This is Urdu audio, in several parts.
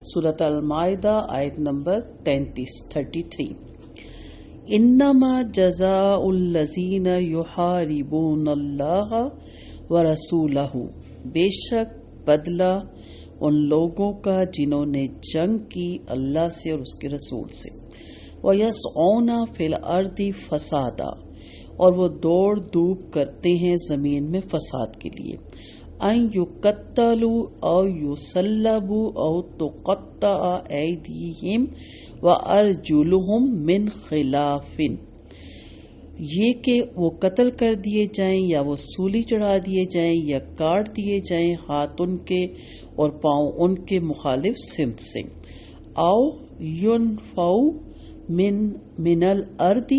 سورۃ المائدہ آیت نمبر 33 انما جزاء الذین یحاربون اللہ ورسولہ، بے شک بدلہ ان لوگوں کا جنہوں نے جنگ کی اللہ سے اور اس کے رسول سے، وَيَسْعُونَ فِي الْأَرْضِ فَسَادًا، اور وہ دوڑ دھوپ کرتے ہیں زمین میں فساد کے لیے، ان یقتلوا او یصلبوا او تقطع ایدیہم وارجلہم من خلاف، یہ کہ وہ قتل کر دیے جائیں یا وہ سولی چڑھا دیے جائیں یا کاٹ دیے جائیں ہاتھ ان کے اور پاؤں ان کے مخالف سمت سے، او ینفوا من الارض،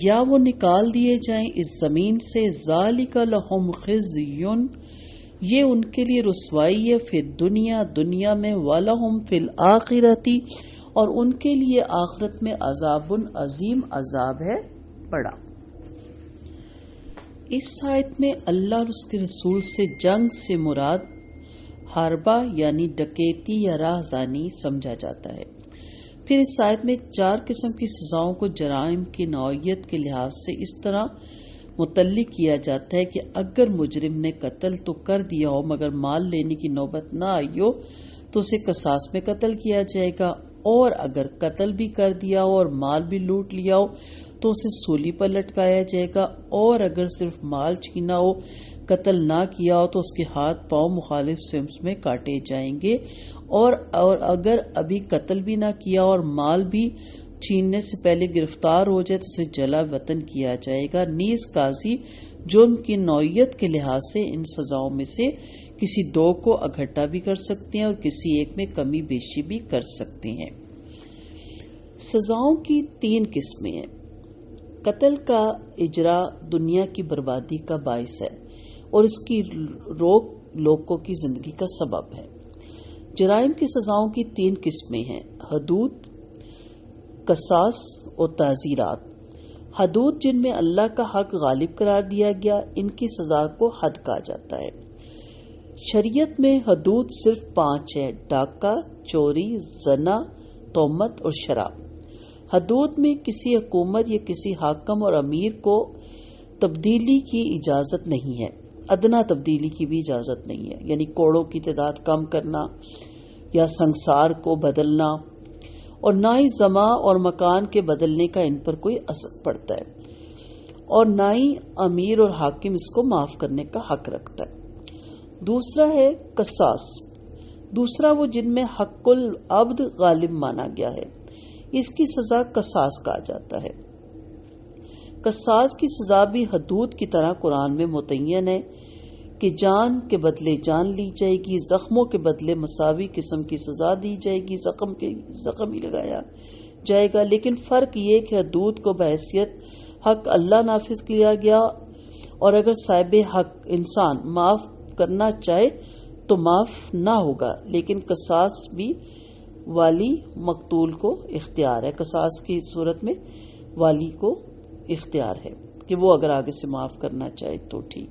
یا وہ نکال دیے جائیں اس زمین سے، ذالک لہم خزی، یہ ان کے لیے رسوائی ہے فی الدنیا، دنیا میں، ولہم فی الآخرۃ، اور ان کے لیے آخرت میں عذاب عظیم، عذاب ہے بڑا۔ اس آیت میں اللہ اور اس کے رسول سے جنگ سے مراد حربہ یعنی ڈکیتی یا راہزنی سمجھا جاتا ہے۔ پھر اس آیت میں 4 قسم کی سزاؤں کو جرائم کی نوعیت کے لحاظ سے اس طرح متعلق کیا جاتا ہے کہ اگر مجرم نے قتل تو کر دیا ہو مگر مال لینے کی نوبت نہ آئی ہو تو اسے قصاص میں قتل کیا جائے گا، اور اگر قتل بھی کر دیا ہو اور مال بھی لوٹ لیا ہو تو اسے سولی پر لٹکایا جائے گا، اور اگر صرف مال چھینا ہو قتل نہ کیا ہو تو اس کے ہاتھ پاؤں مخالف سمت میں کاٹے جائیں گے، اور اگر ابھی قتل بھی نہ کیا اور مال بھی چھیننے سے پہلے گرفتار ہو جائے تو اسے جلا وطن کیا جائے گا۔ نیز قاضی جرم کی نوعیت کے لحاظ سے ان سزاؤں میں سے کسی 2 کو اکٹھا بھی کر سکتے ہیں اور کسی ایک میں کمی بیشی بھی کر سکتے ہیں۔ سزاؤں کی 3 قسمیں ہیں۔ قتل کا اجرا دنیا کی بربادی کا باعث ہے اور اس کی روک لوگوں کی زندگی کا سبب ہے۔ جرائم کی سزاؤں کی 3 قسمیں ہیں: حدود، قصاص اور تعزیرات۔ حدود جن میں اللہ کا حق غالب قرار دیا گیا، ان کی سزا کو حد کہا جاتا ہے۔ شریعت میں حدود صرف 5 ہیں: ڈاکہ، چوری، زنا، تہمت اور شراب۔ حدود میں کسی حکومت یا کسی حاکم اور امیر کو تبدیلی کی اجازت نہیں ہے، ادنا تبدیلی کی بھی اجازت نہیں ہے، یعنی کوڑوں کی تعداد کم کرنا یا سنگسار کو بدلنا، اور نہ ہی زمان اور مکان کے بدلنے کا ان پر کوئی اثر پڑتا ہے، اور نہ ہی امیر اور حاکم اس کو معاف کرنے کا حق رکھتا ہے۔ دوسرا ہے قصاص، دوسرا وہ جن میں حق العبد غالب مانا گیا ہے، اس کی سزا قصاص کہا جاتا ہے۔ قصاص کی سزا بھی حدود کی طرح قرآن میں متعین ہے کہ جان کے بدلے جان لی جائے گی، زخموں کے بدلے مساوی قسم کی سزا دی جائے گی، زخم ہی لگایا جائے گا، لیکن فرق یہ کہ حدود کو بحیثیت حق اللہ نافذ کیا گیا، اور اگر صاحب حق انسان معاف کرنا چاہے تو معاف نہ ہوگا، لیکن قصاص بھی والی مقتول کو اختیار ہے۔ قصاص کی صورت میں والی کو اختیار ہے کہ وہ اگر آگے سے معاف کرنا چاہے تو ٹھیک،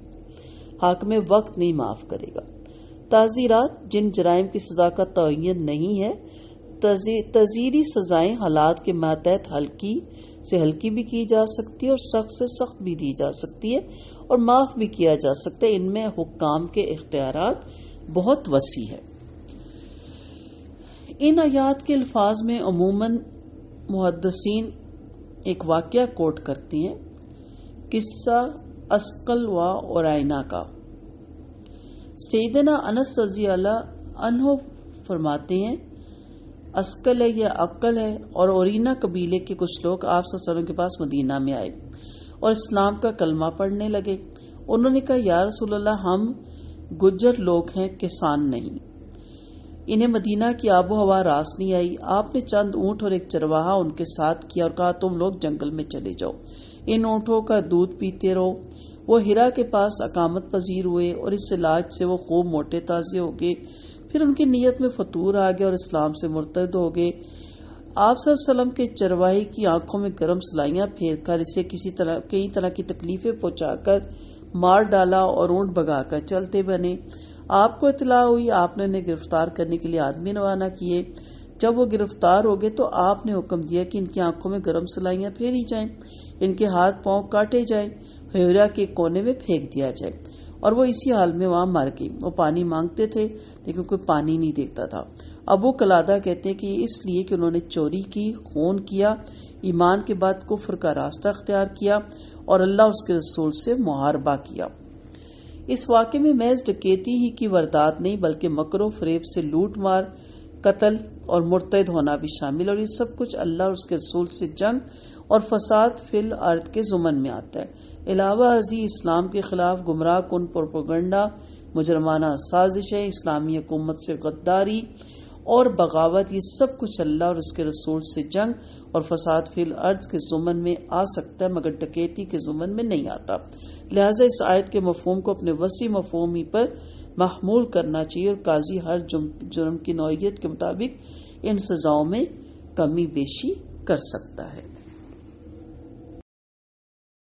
حاکم وقت نہیں معاف کرے گا۔ تعزیرات جن جرائم کی سزا کا تعین نہیں ہے، تعزیری سزائیں حالات کے ماتحت ہلکی سے ہلکی بھی کی جا سکتی ہے اور سخت سے سخت بھی دی جا سکتی ہے اور معاف بھی کیا جا سکتا ہے۔ ان میں حکام کے اختیارات بہت وسیع ہے۔ ان آیات کے الفاظ میں عموماً محدثین ایک واقعہ کوٹ کرتے ہیں، قصہ اسقل و اورائنا کا۔ سیدنا انس رضی اللہ عنہ فرماتے ہیں اسقل ہے یا عقل ہے، اور اورینا قبیلے کے کچھ لوگ آپ صلی اللہ علیہ وسلم کے پاس مدینہ میں آئے اور اسلام کا کلمہ پڑھنے لگے۔ انہوں نے کہا یا رسول اللہ، ہم گجر لوگ ہیں، کسان نہیں، انہیں مدینہ کی آب و ہوا راس نہیں آئی۔ آپ نے چند اونٹ اور ایک چرواہا ان کے ساتھ کیا اور کہا تم لوگ جنگل میں چلے جاؤ، ان اونٹوں کا دودھ پیتے رہو۔ وہ ہرا کے پاس اقامت پذیر ہوئے اور اس علاج سے وہ خوب موٹے تازے ہو گئے۔ پھر ان کی نیت میں فطور آ گیا اور اسلام سے مرتد ہو گئے۔ آپ صلی اللہ علیہ وسلم کے چرواہے کی آنکھوں میں گرم سلائیاں پھیر کر اسے کئی طرح کی تکلیفیں پہنچا کر مار ڈالا اور اونٹ بگا کر چلتے بنے۔ آپ کو اطلاع ہوئی، آپ نے انہیں گرفتار کرنے کے لیے آدمی روانہ کیے۔ جب وہ گرفتار ہو گئے تو آپ نے حکم دیا کہ ان کی آنکھوں میں گرم سلائیاں پھیری جائیں، ان کے ہاتھ پاؤں کاٹے جائیں، ہیرا کے کونے میں پھینک دیا جائے، اور وہ اسی حال میں وہاں مر گئی۔ وہ پانی مانگتے تھے لیکن کوئی پانی نہیں دیتا تھا۔ ابو قلادہ کہتے ہیں کہ اس لیے کہ انہوں نے چوری کی، خون کیا، ایمان کے بعد کفر کا راستہ اختیار کیا اور اللہ اس کے رسول سے محاربہ کیا۔ اس واقعے میں محض ڈکیتی ہی کی واردات نہیں بلکہ مکر و فریب سے لوٹ مار، قتل اور مرتد ہونا بھی شامل، اور یہ سب کچھ اللہ اور اس کے رسول سے جنگ اور فساد فی الارض کے ضمن میں آتا ہے۔ علاوہ ازیں اسلام کے خلاف گمراہ کن پروپیگنڈا، مجرمانہ سازشیں، اسلامی حکومت سے غداری اور بغاوت، یہ سب کچھ اللہ اور اس کے رسول سے جنگ اور فساد فی الارض کے ضمن میں آ سکتا ہے مگر ڈکیتی کے ضمن میں نہیں آتا۔ لہٰذا اس آیت کے مفہوم کو اپنے وسیع مفہوم ہی پر محمول کرنا چاہیے، اور قاضی ہر جرم کی نوعیت کے مطابق ان سزاؤں میں کمی بیشی کر سکتا ہے۔